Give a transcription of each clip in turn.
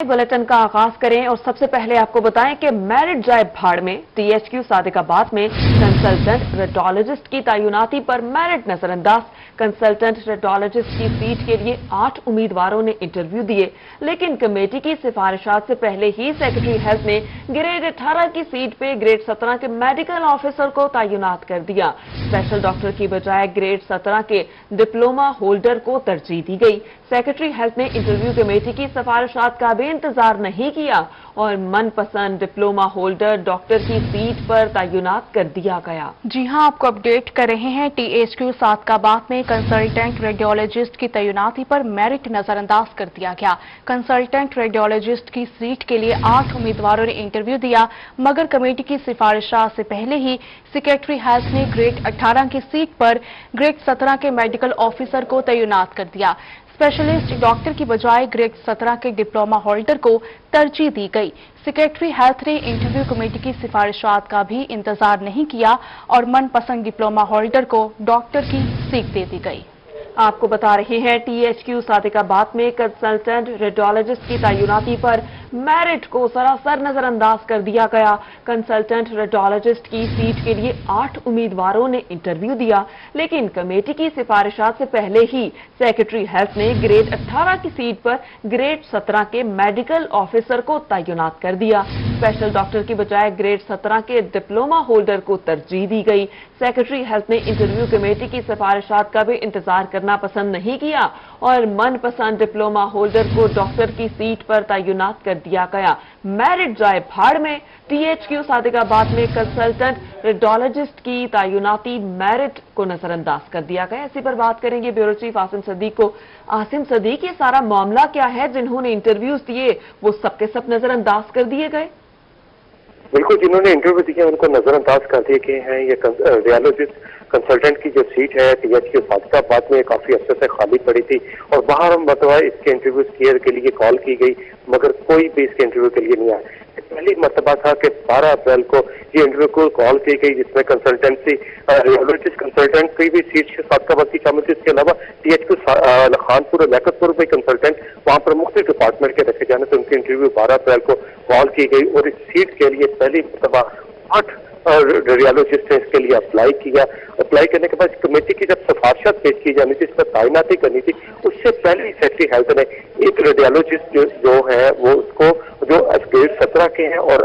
Bulletin का आगाज करें और सबसे पहले आपको बताएं कि मेरिट जाए भाड़ में टीएचक्यू सादिकाबाद में कंसल्टेंट रेडियोलॉजिस्ट की तैनाती पर मेरिट नजरअंदाज। कंसल्टेंट रेडियोलॉजिस्ट की सीट के लिए 8 उम्मीदवारों ने इंटरव्यू दिए, लेकिन कमेटी की सिफारिशात से पहले ही सेक्रेटरी हेल्थ ने ग्रेड 18 की सीट पे ग्रेड 17 के मेडिकल ऑफिसर को तैनात कर दिया। स्पेशल डॉक्टर की बजाय ग्रेड 17 के डिप्लोमा होल्डर को तरजीह दी गई। सेक्रेटरी हेल्थ ने इंटरव्यू कमेटी की सिफारिशात का भी इंतजार नहीं किया और मनपसंद डिप्लोमा होल्डर डॉक्टर की सीट पर तैनात कर दिया गया। जी हां, आपको अपडेट कर रहे हैं। टीएचक्यू सादिकाबाद में कंसल्टेंट रेडियोलॉजिस्ट की तैनाती पर मेरिट नजरअंदाज कर दिया गया। कंसल्टेंट रेडियोलॉजिस्ट की सीट के लिए 8 उम्मीदवारों ने इंटरव्यू दिया, मगर कमेटी की सिफारिशात से पहले ही सेक्रेटरी हेल्थ ने ग्रेड 18 की सीट पर ग्रेड 17 के मेडिकल ऑफिसर को तैनात कर दिया। स्पेशलिस्ट डॉक्टर की बजाय ग्रेड 17 के डिप्लोमा होल्डर को तरजीह दी गई। सेक्रेटरी हेल्थ ने इंटरव्यू कमेटी की सिफारिशात का भी इंतजार नहीं किया और मनपसंद डिप्लोमा होल्डर को डॉक्टर की सीट दे दी गई। आपको बता रहे हैं टीएचक्यू सादिकाबाद में कंसल्टेंट रेडियोलॉजिस्ट की तैनाती पर मेरिट को सरासर नजरअंदाज कर दिया गया। कंसल्टेंट रेडियोलॉजिस्ट की सीट के लिए 8 उम्मीदवारों ने इंटरव्यू दिया, लेकिन कमेटी की सिफारिशात से पहले ही सेक्रेटरी हेल्थ ने ग्रेड 18 की सीट पर ग्रेड 17 के मेडिकल ऑफिसर को तैनात कर दिया। स्पेशल डॉक्टर की बजाय ग्रेड 17 के डिप्लोमा होल्डर को तरजीह दी गई। सेक्रेटरी हेल्थ ने इंटरव्यू कमेटी की सिफारिशात का भी इंतजार करना पसंद नहीं किया और मनपसंद डिप्लोमा होल्डर को डॉक्टर की सीट पर तैनात कर दिया गया। मेरिट जाए भाड़ में टीएचक्यू सादिकाबाद में कंसल्टेंट रेडियोलॉजिस्ट की तैनाती मेरिट को नजरअंदाज कर दिया गया। इसी पर बात करेंगे ब्यूरो चीफ आसिम सदीक को। आसिम सदीक, ये सारा मामला क्या है? जिन्होंने इंटरव्यूज दिए वो सबके सब नजरअंदाज कर दिए गए? बिल्कुल, जिन्होंने इंटरव्यू दिए उनको नजरअंदाज कर दिए गए हैं। ये रेडियोलॉजिस्ट कंसल्टेंट की जो सीट है टीएचक्यू सादिकाबाद में काफी अरसे से खाली पड़ी थी और बाहर मतलब इसके इंटरव्यूज के लिए कॉल की गई, मगर कोई भी इसके इंटरव्यू के लिए नहीं आया। पहली मरतबा था कि 12 अप्रैल को ये इंटरव्यू को कॉल की गई, जिसमें कंसल्टेंसी रेडियोलॉजिस्ट कंसल्टेंट की भी सीट सादिकाबाद की शामिल थी। इसके अलावा टीएचक्यू खानपुर और लियाकतपुर में कंसल्टेंट वहां पर मुख्तलिफ डिपार्टमेंट के रखे जाने से उनकी इंटरव्यू 12 अप्रैल को कॉल की गई और इस सीट के लिए पहली मरतबा 8 रेडियोलॉजिस्ट ने इसके लिए अप्लाई किया। अप्लाई करने के बाद कमेटी की जब सिफारिशात पेश की जानी थी, इस पर तैनाती करनी थी, उससे पहले ही सेक्रेटरी हेल्थ ने एक रेडियोलॉजिस्ट जो है वो उसको जो ग्रेड 17 के हैं और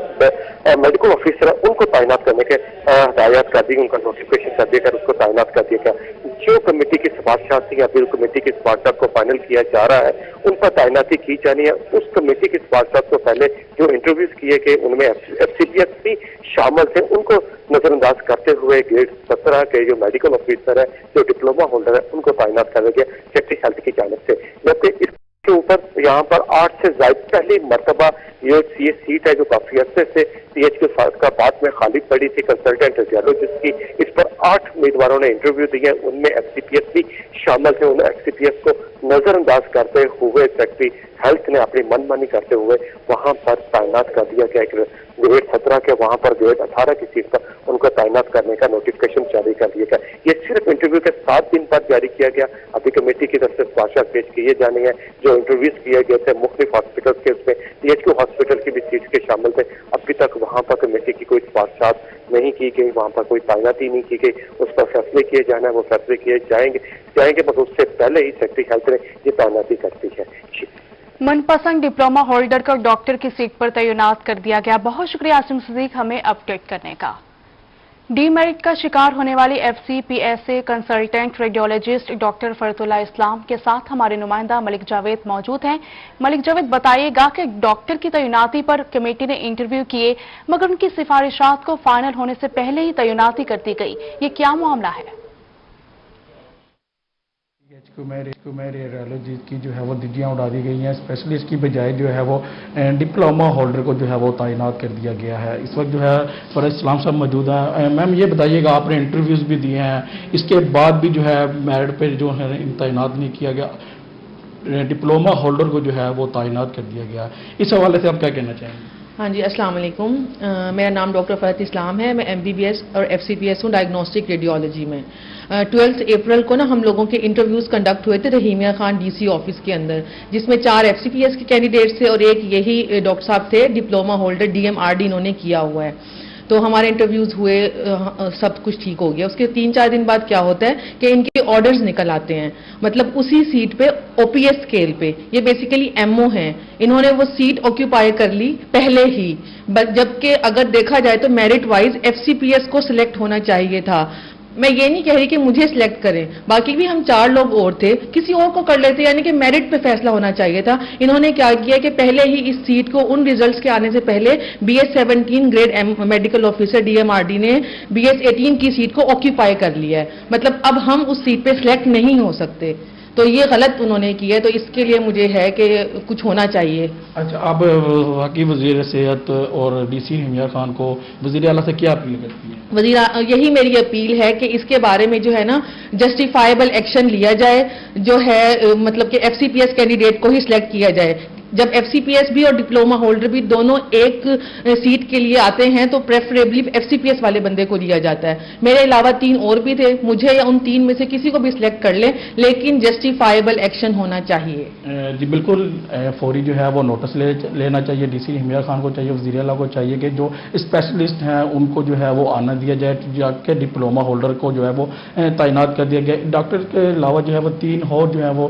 मेडिकल ऑफिसर उनको तैनात करने के हदायत कर दी, उनका नोटिफिकेशन कर दिया, उसको तैनात कर दिया गया। जो कमेटी की सिफारिशात थी या फिर कमेटी की सिफारिशात को फाइनल किया जा रहा है, उन पर तैनाती की जानी है। उस कमेटी की सिफारिशात को पहले जो इंटरव्यूज किए गए उनमें एफसीपीएस भी शामिल थे, उनको नजरअंदाज करते हुए ग्रेड 17 के जो मेडिकल ऑफिसर है, जो डिप्लोमा होल्डर है, उनको तैनात कर दिया गया सेक्रेटरी हेल्थ की जानिब से। जबकि इसके ऊपर यहाँ पर 8 से ज्यादा पहली मरतबा ये सीट है जो काफी अरसे से टीएचक्यू सादिकाबाद में खाली पड़ी थी कंसल्टेंट रेडियोलॉजिस्ट की, इस पर 8 उम्मीदवारों ने इंटरव्यू दिए, उनमें एफसीपीएस भी शामिल थे। उन एफसीपीएस को नजरअंदाज करते हुए सेक्रेटरी हेल्थ ने अपनी मनमानी करते हुए वहां पर तैनात कर दिया गया। ग्रेड 17 के वहां पर ग्रेड 18 की सीट पर उनको तैनात करने का नोटिफिकेशन जारी कर दिया गया। ये सिर्फ इंटरव्यू के 7 दिन बाद जारी किया गया। अभी कमेटी की तरफ से सिफारिशात पेश किए जाने हैं। जो इंटरव्यूज किए गए थे मुख्तलिफ हॉस्पिटल के, उसमें टीएचक्यू हॉस्पिटल की भी सीट के शामिल थे। अभी तक वहां पर कमेटी की कोई सिफारिशात नहीं की गई, वहां पर कोई तैनाती नहीं की गई। उस पर फैसले किए जाना है, वो फैसले किए जाएंगे बस उससे पहले ही सेक्रेटरी हेल्थ ने ये तैनाती करती है। मनपसंद डिप्लोमा होल्डर को डॉक्टर की सीट पर तैनात कर दिया गया। बहुत शुक्रिया आसिम सदीक हमें अपडेट करने का। डीमेरिट का शिकार होने वाली एफसीपीएस से कंसल्टेंट रेडियोलॉजिस्ट डॉक्टर फरतुल्लाह इस्लाम के साथ हमारे नुमाइंदा मलिक जावेद मौजूद हैं। मलिक जावेद, बताइएगा कि डॉक्टर की तैनाती पर कमेटी ने इंटरव्यू किए, मगर उनकी सिफारिशात को फाइनल होने से पहले ही तैनाती कर दी गई, ये क्या मामला है? रेडियोलॉजी की जो है वो दिज्जियाँ उड़ा दी गई हैं। स्पेशलिस्ट की बजाय जो है वो डिप्लोमा होल्डर को जो है वो तैनात कर दिया गया है। इस वक्त जो है फरज इस्लाम साहब मौजूद हैं। मैम, ये बताइएगा, आपने इंटरव्यूज़ भी दिए हैं, इसके बाद भी जो है मेरिट पे जो है तैनात नहीं किया गया, डिप्लोमा होल्डर को जो है वो तैनात कर दिया गया। इस हवाले से आप क्या कहना चाहेंगे? ہاں جی، السلام علیکم. میرا نام ڈاکٹر فرحت اسلام ہے. میں MBBS اور FCPS ہوں ڈائگنوسٹک ریڈیولوجی میں. 12 اپریل کو نا ہم لوگوں کے انٹرویوز کنڈکٹ ہوئے تھے رحیمیہ خان DC آفس کے اندر، جس میں 4 FCPS کے کینڈیڈیٹس تھے اور ایک یہی ڈاکٹر صاحب تھے ڈپلوما ہولڈر DMRD انہوں نے کیا ہوا ہے. تو ہمارے انٹرویوز ہوئے، سب کچھ ٹھیک ہو گیا. اس کے 3-4 دن بعد کیا ہوتا ہے کہ ان کے آرڈرز نکل آتے ہیں، مطلب اسی سیٹ پہ OPS اسکیل پہ. یہ بیسیکلی MO ہیں، انہوں نے وہ سیٹ آکیوپائی کر لی پہلے ہی، جبکہ اگر دیکھا جائے تو میرٹ وائز FCPS کو سلیکٹ ہونا چاہیے تھا. میں یہ نہیں کہہ رہی کہ مجھے سلیکٹ کریں، باقی بھی ہم 4 لوگ اور تھے، کسی اور کو کر لیتے، یعنی کہ میرٹ پہ فیصلہ ہونا چاہیے تھا. انہوں نے کیا کیا کہ پہلے ہی اس سیٹ کو ان ریزلٹس کے آنے سے پہلے BS 17 grade medical officer DMRD نے BS 18 کی سیٹ کو آکیوپائی کر لیا ہے. مطلب اب ہم اس سیٹ پہ سلیکٹ نہیں ہو سکتے. تو یہ غلط انہوں نے کیا ہے، تو اس کے لیے مجھے ہے کہ کچھ ہونا چاہیے. اچھا، آپ واقعی وزیر صحت اور DC رحیمیہ خان کو وزیر اعلیٰ سے کیا اپیل کرتی ہیں؟ یہی میری اپیل ہے کہ اس کے بارے میں جو ہے نا جسٹیفائبل ایکشن لیا جائے، جو ہے مطلب کہ FCPS کینڈیڈیٹ کو ہی سلیکٹ کیا جائے. جب FCPS بھی اور ڈپلوما ہولڈر بھی دونوں ایک سیٹ کے لیے آتے ہیں تو پریفریبلی FCPS والے بندے کو دیا جاتا ہے. میرے علاوہ 3 اور بھی تھے، مجھے یا ان 3 میں سے کسی کو بھی سلیکٹ کر لیں، لیکن جسٹیفائبل ایکشن ہونا چاہیے. جی بالکل، فوری جو ہے وہ نوٹس لینا چاہیے. DC رحیمیہ خان کو چاہیے، وزیر اعلیٰ کو چاہیے کہ جو اسپیشلسٹ ہیں ان کو جو ہے وہ آنا دیا جائے، جا کے ڈپلوما ہولڈر کو جو ہے وہ تعینات کر دیا گیا. ڈاکٹر کے علاوہ جو ہے وہ 3 اور جو ہے وہ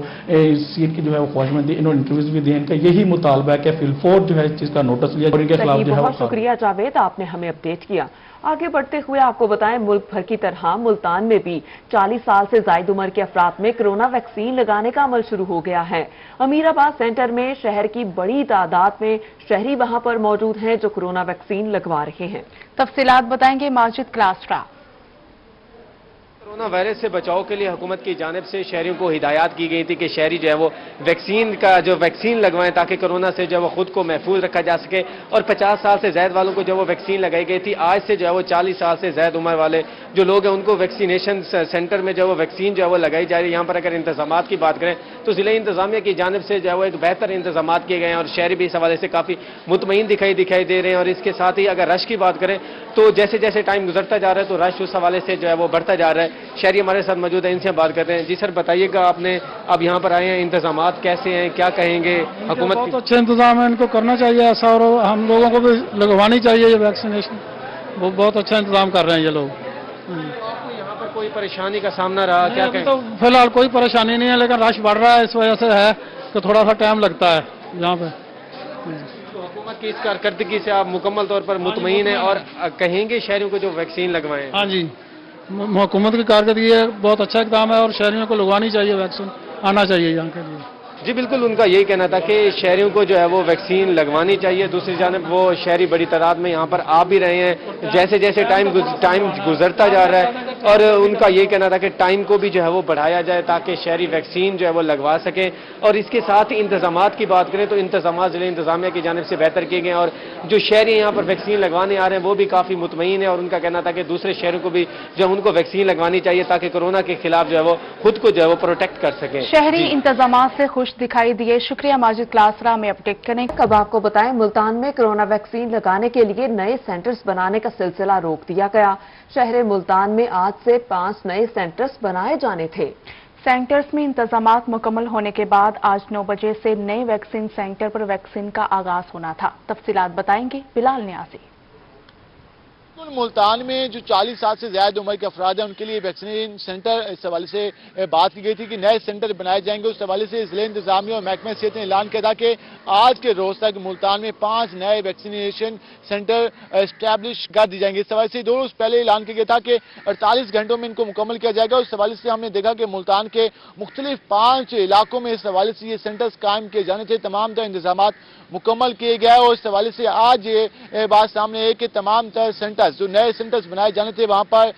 سیٹ کی جو ہے وہ خواہشمند تھی، انہوں نے انٹرویوز بھی دیے. ان کا یہی مطالبہ ہے کہ فی الفور جو ہے اس چیز کا نوٹس لیا اور ان کے خلاف جو ہے بہت شکریہ جاوید، آپ نے ہمیں اپڈیٹ کیا. آگے بڑھتے ہوئے آپ کو بتائیں، ملک بھر کی طرح ملتان میں بھی 40 سال سے زائد عمر کے افراد میں کرونا ویکسین لگانے کا عمل شروع ہو گیا ہے. امیر آباد سینٹر میں شہر کی بڑی تعداد میں شہری وہاں پر موجود ہیں جو کرونا ویکسین لگوا رہے ہیں. تفصیلات بتائیں گے ماجد کلاسٹرا. کورونا وائرس سے بچاؤ کے لیے حکومت کی جانب سے شہریوں کو ہدایات کی گئی تھی کہ شہری جو ہے وہ ویکسین لگوائیں تاکہ کورونا سے جو ہے وہ خود کو محفوظ رکھا جا سکے. اور 50 سال سے زائد والوں کو جو وہ ویکسین لگائی گئی تھی. آج سے جو ہے وہ 40 سال سے زائد عمر والے جو لوگ ہیں ان کو ویکسینیشن سینٹر میں جو وہ ویکسین جو ہے وہ لگائی جا رہی ہے. یہاں پر اگر انتظامات کی بات کریں تو ضلع انتظامیہ کی جانب سے جو ہے وہ ایک بہتر انتظامات کیے گئے ہیں اور شہری بھی اس حوالے سے کافی مطمئن دکھائی دے رہے ہیں. اور اس کے ساتھ ہی اگر رش کی بات کریں تو جیسے جیسے ٹائم گزرتا جا رہا ہے تو رش اس حوالے سے جو ہے وہ بڑھتا جا رہا ہے. شہری ہمارے ساتھ موجود ہیں، ان سے بات کرتے ہیں. جی سر، بتائیے گا، آپ نے اب یہاں پر آئے ہیں، انتظامات کیسے ہیں، کیا کہیں گے حکومت؟ بہت اچھے انتظام ہے، ان کو کرنا چاہیے ایسا، اور ہم لوگوں کو بھی لگوانی چاہیے یہ ویکسینیشن. وہ بہت اچھا انتظام کر رہے ہیں یہ لوگ. آپ کو یہاں پر کوئی پریشانی کا سامنا رہا؟ کیا کہیں؟ تو فی الحال کوئی پریشانی نہیں ہے، لیکن رش بڑھ رہا ہے، اس وجہ سے ہے کہ تھوڑا سا ٹائم لگتا ہے یہاں پہ. تو حکومت کی اس کارکردگی سے آپ مکمل طور پر مطمئن ہیں اور کہیں گے شہریوں کو جو ویکسین لگوائیں؟ ہاں جی، حکومت کی کارکردگی بہت اچھا اقدام ہے اور شہریوں کو لگوانی چاہیے ویکسین، آنا چاہیے یہاں کے لیے. جی بالکل، ان کا یہی کہنا تھا کہ شہریوں کو جو ہے وہ ویکسین لگوانی چاہیے. دوسری جانب وہ شہری بڑی تعداد میں یہاں پر آ بھی رہے ہیں جیسے جیسے ٹائم گزرتا جا رہا ہے. اور ان کا یہ کہنا تھا کہ ٹائم کو بھی جو ہے وہ بڑھایا جائے تاکہ شہری ویکسین جو ہے وہ لگوا سکیں. اور اس کے ساتھ ہی انتظامات کی بات کریں تو انتظامات ضلع انتظامیہ کی جانب سے بہتر کیے گئے ہیں اور جو شہری یہاں پر ویکسین لگوانے آ رہے ہیں وہ بھی کافی مطمئن ہیں. اور ان کا کہنا تھا کہ دوسرے شہروں کو بھی جو ان کو ویکسین لگوانی چاہیے تاکہ کورونا کے خلاف جو ہے وہ خود کو جو ہے وہ پروٹیکٹ کر سکیں. شہری انتظامات سے خوش دکھائی دیے. شکریہ ماجد کلاسرا میں اپڈیٹ کریں. اب آپ کو بتائیں، ملتان میں کرونا ویکسین لگانے کے لیے نئے سینٹرز بنانے کا سلسلہ روک دیا گیا. شہر ملتان میں آج سے 5 نئے سینٹرز بنائے جانے تھے. سینٹرز میں انتظامات مکمل ہونے کے بعد آج 9 بجے سے نئے ویکسین سینٹر پر ویکسین کا آغاز ہونا تھا. تفصیلات بتائیں گے بلال نیازی. ملتان میں جو 40 سال سے زیادہ عمر کے افراد ہیں ان کے لیے ویکسینیشن سینٹر اس حوالے سے بات کی گئی تھی کہ نئے سینٹر بنائے جائیں گے. اس حوالے سے ضلع انتظامیہ اور محکمہ صحت نے اعلان کیا تھا کہ آج کے روز تک ملتان میں 5 نئے ویکسینیشن سینٹر اسٹیبلش کر دی جائیں گے. اس حوالے سے 2 روز پہلے اعلان کیا گیا تھا کہ 48 گھنٹوں میں ان کو مکمل کیا جائے گا. اس حوالے سے ہم نے دیکھا کہ ملتان کے مختلف 5 علاقوں میں اس حوالے سے یہ سینٹرز قائم کیے جانے سے تمام تر انتظامات مکمل کیے گئے. اور اس حوالے سے آج یہ بات سامنے ہے کہ تمام تر سینٹر जो नए सेंटर्स बनाए जाने थे वहां पर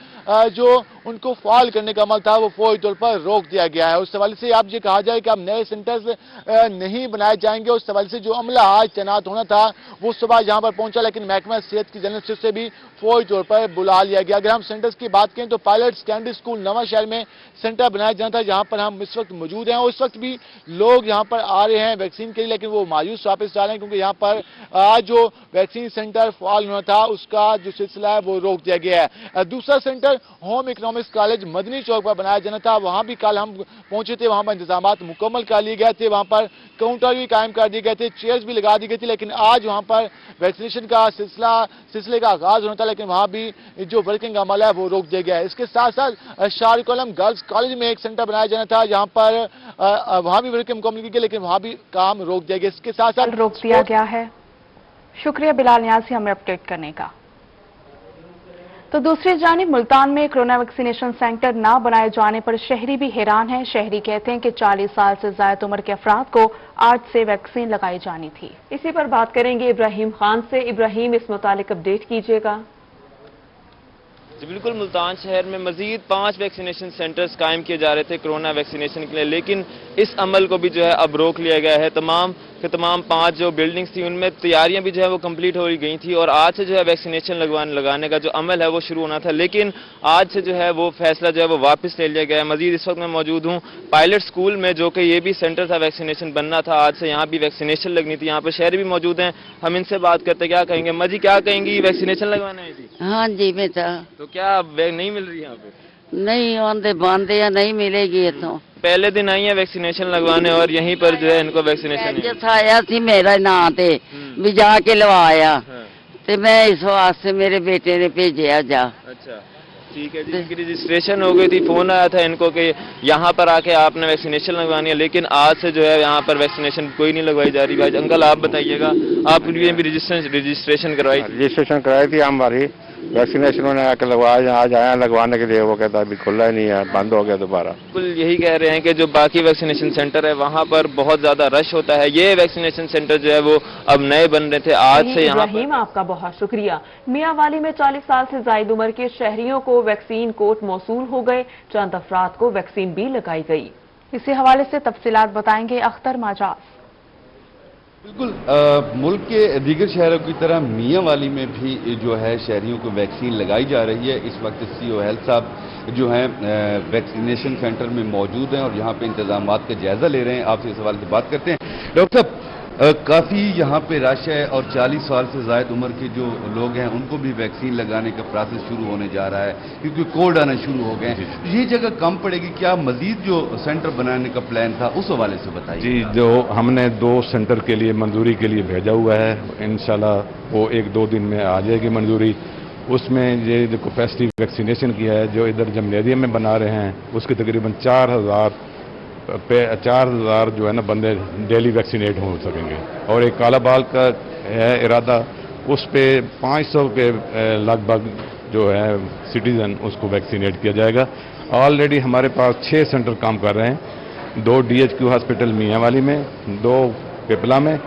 जो उनको फाल करने का अमल था वो फौरी तौर पर रोक दिया गया है। उस हवाले से आप ये कहा जाए कि अब नए सेंटर्स नहीं बनाए जाएंगे। उस हवाले से जो अमला आज तैनात होना था वो सुबह यहाँ पर पहुंचा, लेकिन महकमा सेहत की जनरल से भी फौरी तौर पर बुला लिया गया। अगर हम सेंटर्स की बात करें तो पायलट सेकेंडरी स्कूल नवा शहर में सेंटर बनाया जाना था, जहां पर हम इस वक्त मौजूद हैं और इस वक्त भी लोग यहां पर आ रहे हैं वैक्सीन के लिए, लेकिन वो मायूस वापस जा रहे हैं क्योंकि यहां पर आज जो वैक्सीन सेंटर फाल होना था उसका जो सिलसिला है वो रोक दिया गया है। दूसरा centre home economics college Madni Chowk पर बनाया जाना था, वहां भी कल हम पहुंचे थे, वहां पर इंतजाम मुकम्मल कर लिए गए थे, वहां पर काउंटर भी कायम कर दिए गए थे, चेयर्स भी लगा दी गई थी, लेकिन आज वहां पर वैक्सीनेशन का सिलसिले का आगाज होना था, लेकिन वहां भी जो वर्किंग अमल है वो रोक दिया गया है। इसके साथ साथ शारिक आलम गर्ल्स कॉलेज में एक सेंटर बनाया जाना था, जहां पर वहां भी वर्किंग मुकम्मल की गई, लेकिन वहां भी काम रोक दिया गया। इसके साथ साथ रोक दिया गया है। शुक्रिया बिलाल न्याज़ी हमें अपडेट करने का। तो दूसरी जानिब मुल्तान में कोरोना वैक्सीनेशन सेंटर ना बनाए जाने पर शहरी भी हैरान हैं। शहरी कहते हैं कि 40 साल से ज्यादा उम्र के अफराद को आज से वैक्सीन लगाई जानी थी। इसी पर बात करेंगे इब्राहिम खान से। इब्राहिम, इस मुतालिक अपडेट कीजिएगा। जी बिल्कुल, मुल्तान शहर में मजीद 5 वैक्सीनेशन सेंटर्स कायम किए जा रहे थे कोरोना वैक्सीनेशन के लिए, लेकिन इस अमल को भी जो है अब रोक लिया गया है। तमाम 5 जो बिल्डिंग्स थी उनमें तैयारियां भी जो है वो कंप्लीट हो गई थी और आज से जो है वैक्सीनेशन लगाने का जो अमल है वो शुरू होना था, लेकिन आज से जो है वो फैसला जो है वो वापस ले लिया गया है। मजीद इस वक्त मैं मौजूद हूँ पायलट स्कूल में, जो कि ये भी सेंटर था वैक्सीनेशन बनना था, आज से यहाँ भी वैक्सीनेशन लगनी थी। यहाँ पर शहरी भी मौजूद हैं, हम इनसे बात करते क्या कहेंगे। मजी क्या कहेंगी, वैक्सीनेशन लगवाना है जी? हाँ जी बेटा। तो क्या नहीं मिल रही यहाँ पे? नहीं आंदे बांधे या नहीं मिलेगी इतों। पहले दिन आई है वैक्सीनेशन लगवाने और यहीं पर जो है इनको वैक्सीनेशन जैसा आया थी मेरा ना ते भी जाके लवाया तो मैं इस वास्ते मेरे बेटे ने भेजा जा। अच्छा ठीक है जी, इनकी रजिस्ट्रेशन हो गई थी, फोन आया था इनको कि यहाँ पर आके आपने वैक्सीनेशन लगवानी है, लेकिन आज से जो है यहाँ पर वैक्सीनेशन कोई नहीं लगवाई जा रही। भाई अंकल आप बताइएगा, आपके लिए भी रजिस्ट्रेशन करवाई? रजिस्ट्रेशन कराई थी हमारी, वैक्सीनेशन में आकर लगवाया, आज आया लगवाने के लिए, वो कहता अभी खुला ही नहीं है, बंद हो गया दोबारा। बिल्कुल यही कह रहे हैं कि जो बाकी वैक्सीनेशन सेंटर है वहाँ पर बहुत ज्यादा रश होता है, ये वैक्सीनेशन सेंटर जो है वो अब नए बन रहे थे आज से यहाँ पर। आपका बहुत शुक्रिया। मियांवाली में 40 साल से ज्यादा उम्र के शहरियों को वैक्सीन कोट मौसूल हो गए, चंद अफराद को वैक्सीन भी लगाई गई। इसी हवाले से तफसीलात बताएंगे अख्तर माजाज। बिल्कुल, मुल्क के दीगर शहरों की तरह मियांवाली में भी जो है शहरियों को वैक्सीन लगाई जा रही है। इस वक्त सीओ हेल्थ साहब जो हैं वैक्सीनेशन सेंटर में मौजूद हैं और यहाँ पे इंतजामात का जायजा ले रहे हैं। आपसे इस सवाल से बात करते हैं। डॉक्टर साहब, काफ़ी यहाँ पे रश है और 40 साल से ज़ायद उम्र के जो लोग हैं उनको भी वैक्सीन लगाने का प्रोसेस शुरू होने जा रहा है क्योंकि कोल्ड आना शुरू हो गए हैं। ये जगह कम पड़ेगी, क्या मजीद जो सेंटर बनाने का प्लान था उस हवाले से बताइए। जी, जो हमने 2 सेंटर के लिए मंजूरी के लिए भेजा हुआ है, इंशाल्लाह वो 1-2 दिन में आ जाएगी मंजूरी। उसमें ये जो कैपेसिटी वैक्सीनेशन किया है, जो इधर जमनेरिया में बना रहे हैं, उसके तकरीबन 4,000 जो है ना बंदे डेली वैक्सीनेट हो सकेंगे और एक कालाबाल का है इरादा, उस पे 500 के लगभग जो है सिटीजन उसको वैक्सीनेट किया जाएगा। ऑलरेडी हमारे पास 6 सेंटर काम कर रहे हैं, 2 DHQ हॉस्पिटल मियांवाली में, 2 पिपला में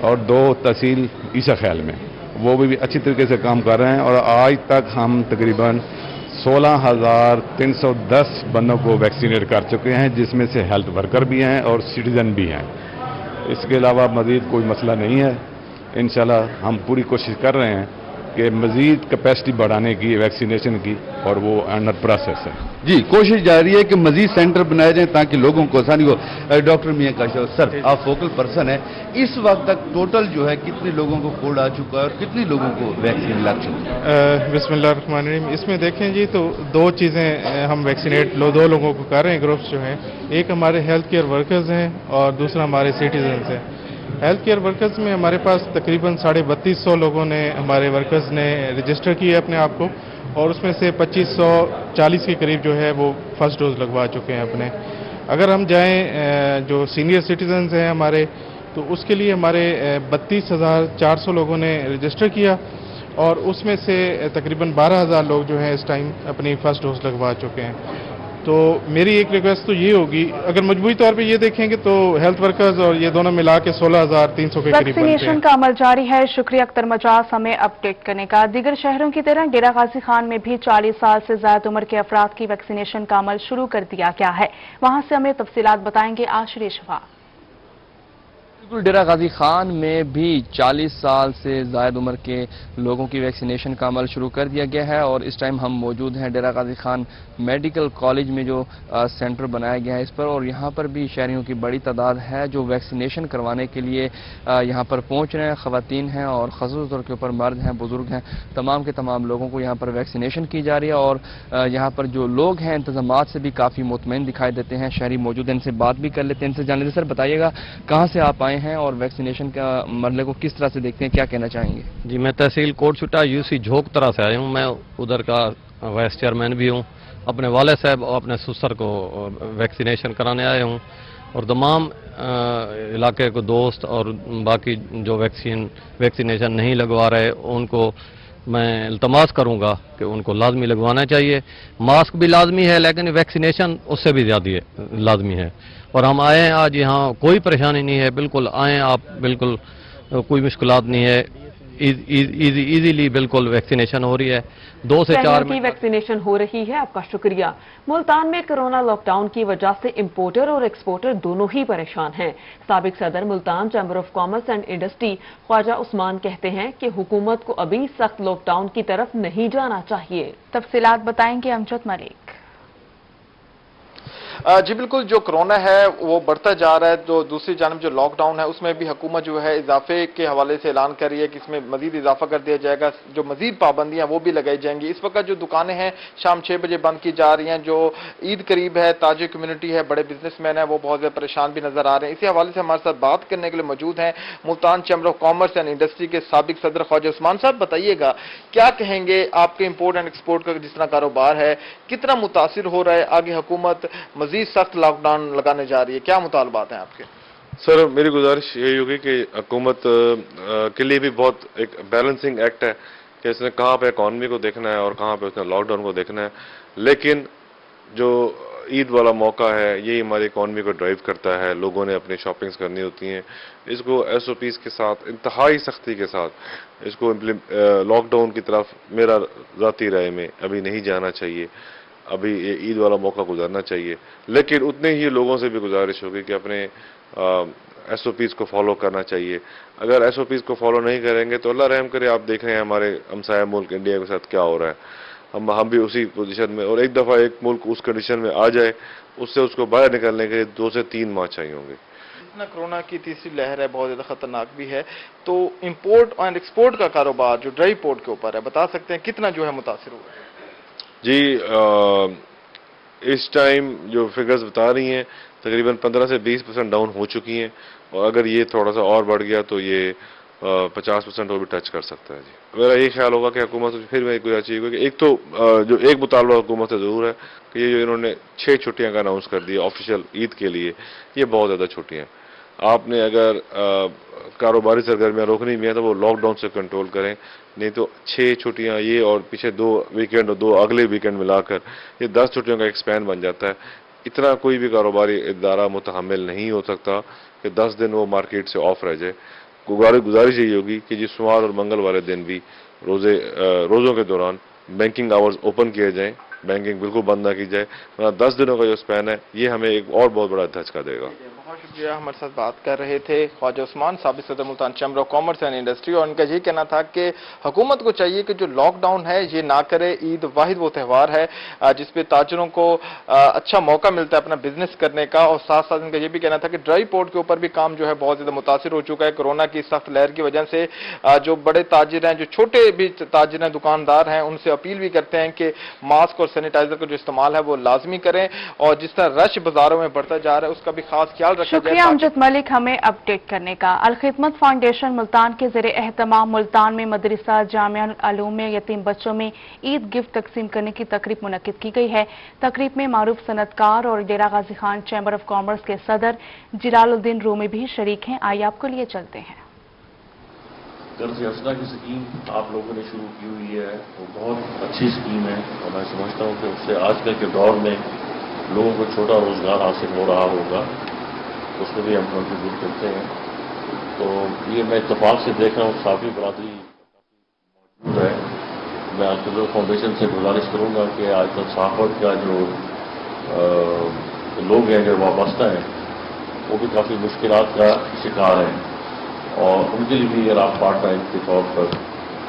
और 2 तहसील ईसा ख्याल में, वो भी अच्छी तरीके से काम कर रहे हैं और आज तक हम तकरीबन 16,310 बंदों को वैक्सीनेट कर चुके हैं, जिसमें से हेल्थ वर्कर भी हैं और सिटीजन भी हैं। इसके अलावा मज़ीद कोई मसला नहीं है। इंशाल्लाह हम पूरी कोशिश कर रहे हैं कि मज़ीद कैपेसिटी बढ़ाने की वैक्सीनेशन की, और वो अंडर प्रोसेस है। जी, कोशिश जारी है कि मजीद सेंटर बनाए जाएं ताकि लोगों को आसानी हो। डॉक्टर मियां काशा सर, आप फोकल पर्सन है, इस वक्त तक टोटल जो है कितने लोगों को कोड आ चुका है और कितने लोगों को वैक्सीन लग चुकी है? बिस्मिल्लाहिर्रहमानिर्रहीम। इसमें देखें जी तो 2 चीज़ें हम वैक्सीनेट 2 लोगों को कर रहे हैं, ग्रुप्स जो हैं, एक हमारे हेल्थ केयर वर्कर्स हैं और दूसरा हमारे सिटीजन्स हैं। हेल्थ केयर वर्कर्स में हमारे पास तकरीबन 3250 लोगों ने, हमारे वर्कर्स ने रजिस्टर किया अपने आप को, और उसमें से 2540 के करीब जो है वो फर्स्ट डोज लगवा चुके हैं अपने। अगर हम जाएं जो सीनियर सिटीजन्स हैं हमारे, तो उसके लिए हमारे 32,400 लोगों ने रजिस्टर किया और उसमें से तकरीबन 12,000 लोग जो हैं इस टाइम अपनी फर्स्ट डोज लगवा चुके हैं। तो मेरी एक रिक्वेस्ट तो ये होगी, अगर मजबूरी तौर पे ये देखेंगे तो हेल्थ वर्कर्स और ये दोनों मिला के 16,300 के करीब बनते वैक्सीनेशन हैं। का अमल जारी है। शुक्रिया अख्तर मजाज हमें अपडेट करने का। दीगर शहरों की तरह डेरा गाजी खान में भी 40 साल से ज्यादा उम्र के अफराद की वैक्सीनेशन का अमल शुरू कर दिया गया है। वहां से हमें तफसीलात बताएंगे आशरी शफा। बिल्कुल, डेरा गाजी खान में भी 40 साल से ज़ायद उम्र के लोगों की वैक्सीनेशन का अमल शुरू कर दिया गया है और इस टाइम हम मौजूद हैं डेरा गाजी खान मेडिकल कॉलेज में जो सेंटर बनाया गया है इस पर, और यहाँ पर भी शहरियों की बड़ी तादाद है जो वैक्सीनेशन करवाने के लिए यहाँ पर पहुँच रहे हैं। ख़वातीन हैं और ख़ास तौर के ऊपर मर्द हैं, बुजुर्ग हैं, तमाम के तमाम लोगों को यहाँ पर वैक्सीनेशन की जा रही है और यहाँ पर जो लोग हैं इंतजामात से भी काफ़ी मुतमईन दिखाई देते हैं। शहरी मौजूद हैं, इनसे बात भी कर लेते हैं, इनसे जान लेते हैं। सर बताइएगा कहाँ से आप आए हैं और वैक्सीनेशन का मरहले को किस तरह से देखते हैं, क्या कहना चाहेंगे? जी, मैं तहसील कोटशुटा यूसी झोंकतरा से आया हूँ। मैं उधर का वाइस चेयरमैन भी हूँ। अपने वाले साहब और अपने ससुर को वैक्सीनेशन कराने आया हूँ और तमाम इलाके को दोस्त और बाकी जो वैक्सीनेशन नहीं लगवा रहे उनको मैं इल्तमास करूँगा कि उनको लाजमी लगवाना चाहिए। मास्क भी लाजमी है लेकिन वैक्सीनेशन उससे भी ज़्यादा लाजमी है। और हम आए हैं आज यहाँ, कोई परेशानी नहीं है, बिल्कुल आएँ आप, बिल्कुल कोई मुश्किलात नहीं है, इजीली बिल्कुल वैक्सीनेशन हो रही है। 2 से 4 की वैक्सीनेशन हो रही है। आपका शुक्रिया। मुल्तान में कोरोना लॉकडाउन की वजह से इंपोर्टर और एक्सपोर्टर दोनों ही परेशान हैं। साबिक सदर Multan chamber of commerce and industry Khwaja Usman कहते हैं कि हुकूमत को अभी सख्त लॉकडाउन की तरफ नहीं जाना चाहिए। तफसीलात बताएंगे अमजद मलिक। जी बिल्कुल, जो कोरोना है वो बढ़ता जा रहा है, तो दूसरी जानब जो लॉकडाउन है उसमें भी हुकूमत जो है इजाफे के हवाले से ऐलान कर रही है कि इसमें मजीद इजाफा कर दिया जाएगा, जो मजीद पाबंदियां वो भी लगाई जाएंगी। इस वक्त जो दुकानें हैं शाम 6 बजे बंद की जा रही हैं। जो ईद करीब है, ताजी कम्युनिटी है, बड़े बिजनेसमैन है, वो बहुत ज्यादा परेशान भी नजर आ रहे हैं। इसी हवाले से हमारे साथ बात करने के लिए मौजूद हैं Multan chamber of commerce and industry के साबिक सदर ख्वाजा उस्मान साहब। बताइएगा क्या कहेंगे, आपके इम्पोर्ट एंड एक्सपोर्ट का जिस तरह कारोबार है कितना मुतासिर हो रहा है, आगे हुकूमत मजीद सख्त लॉकडाउन लगाने जा रही है, क्या मुतालबात हैं आपके? सर मेरी गुजारिश यही होगी कि हुकूमत के लिए भी बहुत एक बैलेंसिंग एक्ट है कि इसने कहाँ पे इकॉनमी को देखना है और कहाँ पे उसने लॉकडाउन को देखना है। लेकिन जो ईद वाला मौका है यही हमारी इकॉनमी को ड्राइव करता है, लोगों ने अपनी शॉपिंग्स करनी होती हैं, इसको SOPs के साथ इंतहाई सख्ती के साथ इसको लॉकडाउन की तरफ मेरा ज़ाती राय में अभी नहीं जाना चाहिए। अभी ये ईद वाला मौका गुजारना चाहिए, लेकिन उतने ही लोगों से भी गुजारिश होगी कि अपने SOPs को फॉलो करना चाहिए। अगर SOPs को फॉलो नहीं करेंगे तो अल्लाह रहम करे, आप देख रहे हैं हमारे हमसाया मुल्क इंडिया के साथ क्या हो रहा है। हम भी उसी पोजीशन में, और एक दफ़ा एक मुल्क उस कंडीशन में आ जाए उससे उसको बाहर निकलने के लिए 2 से 3 माह चाहिए होंगे। जितना कोरोना की तीसरी लहर है बहुत ज़्यादा खतरनाक भी है, तो इम्पोर्ट और एक्सपोर्ट का कारोबार जो ड्राई पोर्ट के ऊपर है, बता सकते हैं कितना जो है मुतासिर हुआ है? जी इस टाइम जो फिगर्स बता रही हैं तकरीबन 15 से 20% डाउन हो चुकी हैं, और अगर ये थोड़ा सा और बढ़ गया तो ये 50% और भी टच कर सकता है। जी मेरा ये ख्याल होगा कि हुकूमत से फिर मैं गुजारिश चाहिए कि एक तो जो एक मुतालबा हुकूमत से ज़रूर है कि ये जो इन्होंने 6 छुट्टियां का अनाउंस कर दिया ऑफिशियल ईद के लिए, ये बहुत ज़्यादा छुट्टियां। आपने अगर कारोबारी सरगर्मियाँ रोकनी भी है तो वो लॉकडाउन से कंट्रोल करें, नहीं तो 6 छुट्टियां ये और पीछे 2 वीकेंड और 2 अगले वीकेंड मिलाकर ये 10 छुट्टियों का एक्सपैंड बन जाता है। इतना कोई भी कारोबारी इदारा मुतहम्मिल नहीं हो सकता कि 10 दिन वो मार्केट से ऑफ रह जाए। गुजारिश यही होगी कि जिस सोमवार और मंगल वाले दिन भी रोज़ों के दौरान बैंकिंग आवर्स ओपन किए जाएं, बैंकिंग बिल्कुल बंद ना की जाए, वरना 10 दिनों का जो स्पैन है ये हमें एक और बहुत बड़ा धचका देगा। बहुत शुक्रिया। हमारे साथ बात कर रहे थे ख्वाजा उस्मान, साबिक सदर Multan chamber of commerce and industry, और उनका यही कहना था कि हुकूमत को चाहिए कि जो लॉकडाउन है ये ना करे। ईद वाहिद वो त्यौहार है जिसपे ताजरों को अच्छा मौका मिलता है अपना बिजनेस करने का, और साथ साथ इनका ये भी कहना था कि ड्राई पोर्ट के ऊपर भी काम जो है बहुत ज्यादा मुतासिर हो चुका है कोरोना की सख्त लहर की वजह से। जो बड़े ताजिर हैं, जो छोटे भी ताजिर हैं, दुकानदार हैं, उनसे अपील भी करते हैं कि मास्क और सैनिटाइजर का जो इस्तेमाल है वो लाजमी करें, और जिस तरह रश बाजारों में बढ़ता जा रहा है उसका भी खास ख्याल रखा जाए। शुक्रिया अमजद मलिक हमें अपडेट करने का। अल खिदमत फाउंडेशन मुल्तान के ज़रिए एहतमाम मुल्तान में मदरसा जामिया अलूम में यतीम बच्चों में ईद गिफ्ट तकसीम करने की तकरीब मुनक्किद की गई है। तकरीब में मारूफ सनतकार और डेरा Ghazi Khan chamber of commerce के सदर जलालुद्दीन रूमी भी शरीक हैं। आइए आपको लिए चलते हैं। कर्ज़ हसना की स्कीम आप लोगों ने शुरू की हुई है, वो बहुत अच्छी स्कीम है, और मैं समझता हूँ कि उससे आजकल के दौर में लोगों को छोटा रोजगार हासिल हो रहा होगा, उसमें भी हम कंट्रीब्यूट करते हैं। तो ये मैं इत्तेफाक से देख रहा हूँ साफी बरादरी मौजूद है। मैं अल्तुज़र फाउंडेशन से गुजारिश करूँगा कि आजकल सहाफ़त का जो लोग हैं जो वाबस्ता हैं वो भी काफ़ी मुश्किलात का शिकार हैं, और उनके लिए भी अगर आप पार्ट टाइम के तौर पर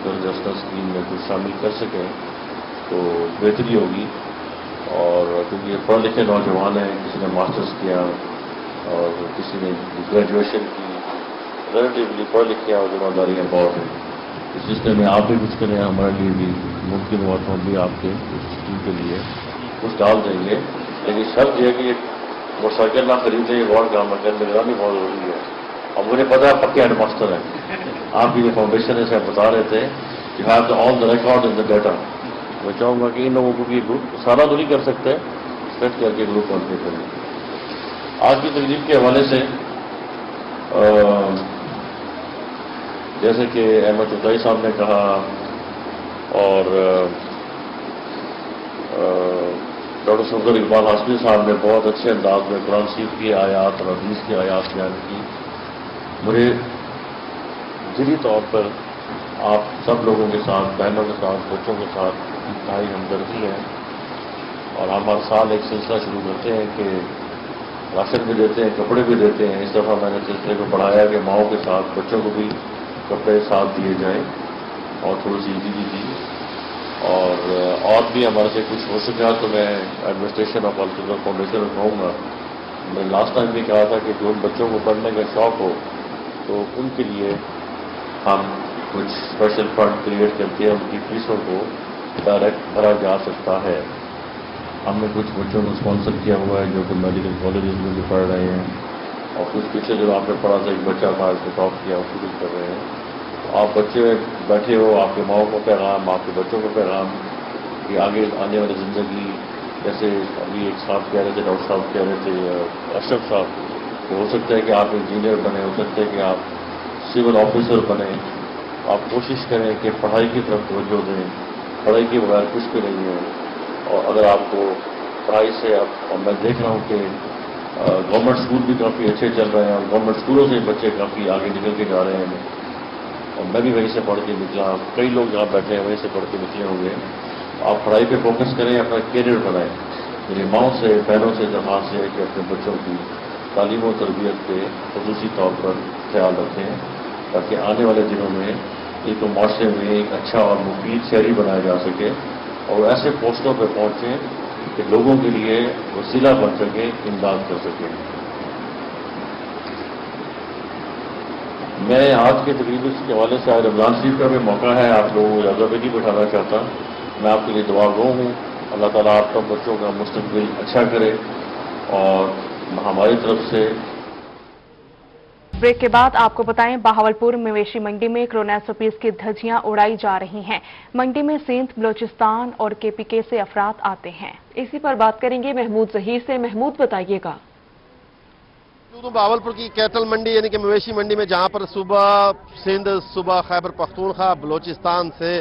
रजिस्टर स्कीम में कुछ शामिल कर सकें तो बेहतरी होगी। और क्योंकि ये पढ़े लिखे नौजवान हैं, किसी ने मास्टर्स किया और किसी ने ग्रेजुएशन की, रिलेटिवली पढ़े लिखे और जिम्मेदारियाँ बहुत हैं। इस सिलसिले में आप भी कुछ करें, हमारे लिए भी मुमकिन हुआ तो हम भी आपके स्कीम के लिए कुछ डाल देंगे। लेकिन शर्त यह है कि मोटरसाइकिल ना खरीदें, ये और काम है, निगरानी बहुत जरूरी है। अब मुझे पता है पक्के हेड मास्टर हैं, आपकी जो फाउंडेशन है साहब बता रहे थे you have all the record in the data. मैं चाहूँगा कि इन लोगों को भी ग्रुप सारा तो नहीं कर सकते, सेट करके ग्रुप बनते करें। आज की तकरीब के हवाले से जैसे कि अहमद चौधरी साहब ने कहा और डॉक्टर सफदर इकबाल हाशमी साहब ने बहुत अच्छे अंदाज में कुरान शरीफ की आयात और हदीस की आयात बयान की। मुझे दिली तौर पर आप सब लोगों के साथ, बहनों के साथ, बच्चों के साथ इंतहाई हमदर्दी है। और हम हर साल एक सिलसिला शुरू करते हैं कि राशन भी देते हैं, कपड़े भी देते हैं। इस दफ़ा मैंने सिलसिले को बढ़ाया कि माओं के साथ बच्चों को भी कपड़े साथ दिए जाएं और थोड़ी सी ईदी भी दी। और भी हमारे से कुछ हो सका तो मैं एडमिनिस्ट्रेशन ऑफ अल्तुज़र फाउंडेशन में कहूँगा। मैं लास्ट टाइम भी कहा था कि जो बच्चों को पढ़ने का शौक़ हो तो उनके लिए हम कुछ स्पेशल फंड क्रिएट करके उनकी फीसों को डायरेक्ट भरा जा सकता है। हमने कुछ बच्चों को स्पॉन्सर किया हुआ है जो कि मेडिकल कॉलेजेस में भी पढ़ रहे हैं, और कुछ पीछे जो आपने पढ़ा था एक बच्चा था इसको टॉप किया उसको भी कर रहे हैं। आप बच्चे बैठे हो, आपके माओ को पैगाम, आपके बच्चों को पैगाम कि आगे आने वाली ज़िंदगी, जैसे अभी एक साहब कह रहे थे, डॉक्टर साहब कह रहे थे, अशरफ साहब, कि हो सकता है कि आप इंजीनियर बने, हो सकता है कि आप सिविल ऑफिसर बने। आप कोशिश करें कि पढ़ाई की तरफ तवज्जो दें, पढ़ाई के बगैर कुछ भी नहीं है। और अगर आपको पढ़ाई से और मैं देख रहा हूँ कि गवर्नमेंट स्कूल भी काफ़ी अच्छे चल रहे हैं और गवर्नमेंट स्कूलों से बच्चे काफ़ी आगे निकल के जा रहे हैं, और मैं भी वहीं से पढ़ के निकला, कई लोग जहाँ बैठे हैं वहीं से पढ़ के निकले होंगे। आप पढ़ाई पे फोकस करें, अपना कैरियर बनाएं। मेरी माओं से, बहनों से दरख्वास्त है कि अपने बच्चों की तालीम और तरबियत पे खुसूसी तौर पर ख्याल रखें, ताकि आने वाले दिनों में एक तो माशरे में एक अच्छा और मुफीद शहरी बनाया जा सके और ऐसे पोस्टों पर पहुँचें कि लोगों के लिए वसीला बन सके, इमदाद कर सकें। मैं आज के तकरीब के हवाले से आज रमज़ान शरीफ का भी मौका है, आप लोगों को ज़्यादा भी नहीं बिठाना चाहता। मैं आपके लिए दुआ गो हूँ, अल्लाह ताला आपका बच्चों का मुस्तकबिल अच्छा करे। और हमारी तरफ से ब्रेक के बाद आपको बताएं, बहावलपुर मवेशी मंडी में कोरोना SOPs की धज्जियां उड़ाई जा रही हैं। मंडी में सिंध, बलोचिस्तान और KPK से अफराद आते हैं। इसी पर बात करेंगे महमूद जहीर से। महमूद, बताइएगा। बहावलपुर की कैटल मंडी यानी कि मवेशी मंडी में जहां पर सुबह सिंध, सुबह खैबर पख्तूनख्वा, बलोचिस्तान से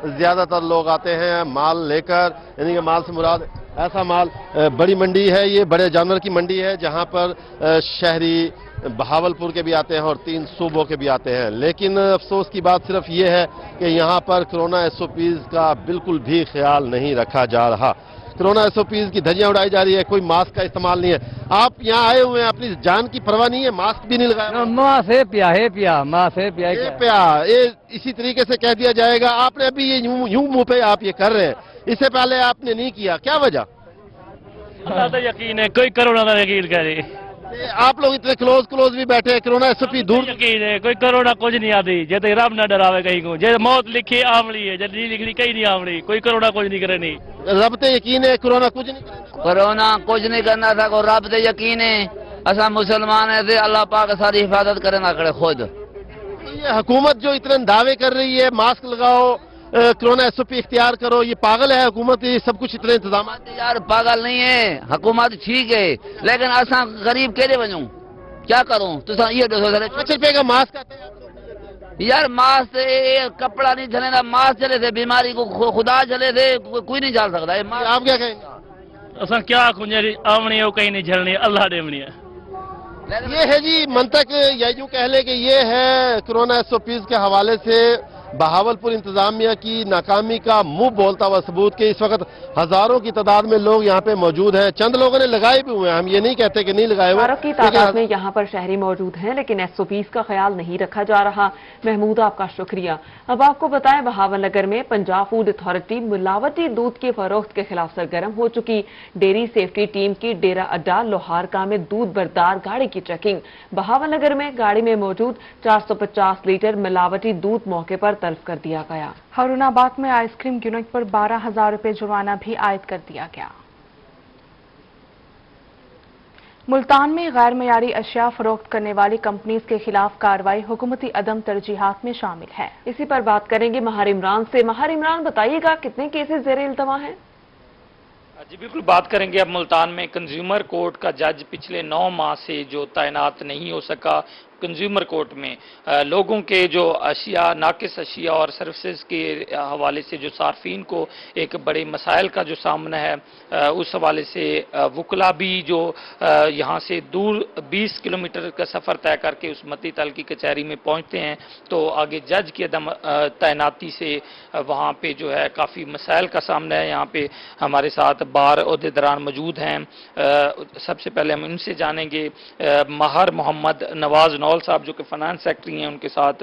ज्यादातर लोग आते हैं माल लेकर, यानी कि माल से मुराद ऐसा माल। बड़ी मंडी है, ये बड़े जानवर की मंडी है जहां पर शहरी बहावलपुर के भी आते हैं और 3 सूबों के भी आते हैं। लेकिन अफसोस की बात सिर्फ ये है कि यहाँ पर कोरोना SOPs का बिल्कुल भी ख्याल नहीं रखा जा रहा। कोरोना SOPs की धज्जियां उड़ाई जा रही है, कोई मास्क का इस्तेमाल नहीं है। आप यहाँ आए हुए हैं, अपनी जान की परवाह नहीं है, मास्क भी नहीं लगाया। इसी तरीके से कह दिया जाएगा। आपने अभी ये यूं मुंह पे आप ये कर रहे हैं, इससे पहले आपने नहीं किया, क्या वजह? तो यकीन है, कोई कोरोना का यकीन करे। आप लोग इतने क्लोज भी बैठे हैं, कोरोना SOP दूर यकीन है, कोई कोरोना कुछ नहीं आती। जे तो रब ना डरावे कहीं को, जे मौत लिखी आमली है, जे नहीं लिखनी कहीं नहीं आमली, कोई कोरोना कुछ नहीं करनी। रब ते यकीन है कोरोना कुछ नहीं करना, कोरोना कुछ नहीं करना था, को रब ते यकीन है। असा मुसलमान है, अल्लाह पाक सारी हिफाजत करे ना करे खुद। ये हुकूमत जो इतने दावे कर रही है, मास्क लगाओ, कोरोना SOP इख्तियार करो, ये पागल है हुकूमत? ये सब कुछ इतने इंतजाम यार पागल नहीं है, हुकूमत ठीक है, लेकिन असा गरीब केड़े वजूं, क्या करूं? तुसा ये 5 रुपए का मास्क यार, मास्क से कपड़ा नहीं चले ना, मास्क चले थे, बीमारी को खुदा चले थे, कोई नहीं चल सकता। आप क्या कहेंगे? असां क्या आखूं जी आवणी हो कहीं नहीं झलनी अल्लाह देवनी है। ये है जी मंतक, या यूं कह ले कि ये है कोरोना SOPs के हवाले से बहावलपुर इंतजामिया की नाकामी का मुंह बोलता हुआ सबूत कि इस वक्त हजारों की तादाद में लोग यहाँ पे मौजूद हैं। चंद लोगों ने लगाए भी हुए हैं, हम ये नहीं कहते कि नहीं लगाए हुए। हजारों की तादाद में यहाँ पर शहरी मौजूद हैं, लेकिन SOPs का ख्याल नहीं रखा जा रहा। महमूद, आपका शुक्रिया। अब आपको बताएं, बहावलनगर में पंजाब फूड अथॉरिटी मिलावटी दूध की फरोख्त के खिलाफ सरगर्म हो चुकी। डेयरी सेफ्टी टीम की डेरा अड्डा लोहारका में दूध बरदार गाड़ी की चेकिंग। बहावलनगर में गाड़ी में मौजूद 450 लीटर मिलावटी दूध मौके पर तल्फ कर दिया गया। हारूनाबाद में आइसक्रीम यूनिट पर 12,000 रुपए जुर्माना भी आयद कर दिया गया। मुल्तान में गैर मयारी अशिया फरोख्त करने वाली कंपनीज के खिलाफ कार्रवाई हुकूमती अदम तरजीहात में शामिल है। इसी पर बात करेंगे महार इमरान से। महार इमरान, बताइएगा कितने केसेस ज़ेरे इल्तवा हैं? जी बिल्कुल, बात करेंगे अब मुल्तान में। कंज्यूमर कोर्ट का जज पिछले 9 माह से जो तैनात नहीं हो सका कंज्यूमर कोर्ट में, लोगों के जो अशिया, नाकिस अशिया और सर्विसेज के हवाले से जो सार्फिन को एक बड़े मसाइल का जो सामना है, उस हवाले से वकला भी जो यहाँ से दूर 20 किलोमीटर का सफ़र तय करके उस मती तल की कचहरी में पहुँचते हैं, तो आगे जज की अदम तैनाती से वहाँ पे जो है काफ़ी मसाइल का सामना है। यहाँ पे हमारे साथ बार ओहदेदारान मौजूद हैं। सबसे पहले हम इनसे जानेंगे। महार मोहम्मद नवाज नौल साहब जो कि फाइनेंस सेक्रेटरी हैं, उनके साथ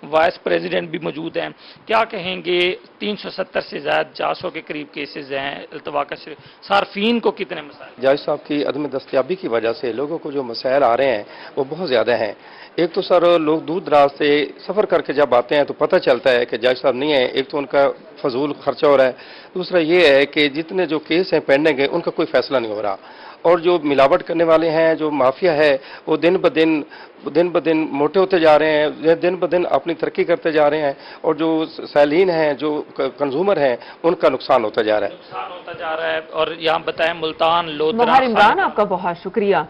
वाइस प्रेसिडेंट भी मौजूद हैं। क्या कहेंगे, 370 से ज़्यादा 400 के करीब केसेस हैं इल्तवा का, सार्फिन को कितने मसाइल? जज साहब की अदम दस्तयाबी की वजह से लोगों को जो मसाइल आ रहे हैं वो बहुत ज़्यादा हैं। एक तो सर लोग दूर दराज से सफ़र करके जब आते हैं तो पता चलता है कि जज साहब नहीं है। एक तो उनका फजूल खर्चा हो रहा है, दूसरा ये है कि जितने जो केस हैं पेंडिंग है उनका कोई फैसला नहीं हो रहा। और जो मिलावट करने वाले हैं, जो माफिया है, वो दिन ब दिन मोटे होते जा रहे हैं, दिन ब दिन अपनी तरक्की करते जा रहे हैं, और जो सैलीन हैं, जो कंज्यूमर हैं, उनका नुकसान होता जा रहा है। और यहाँ बताएं मुल्तान, लोधरा। महार इमरान, आपका बहुत शुक्रिया।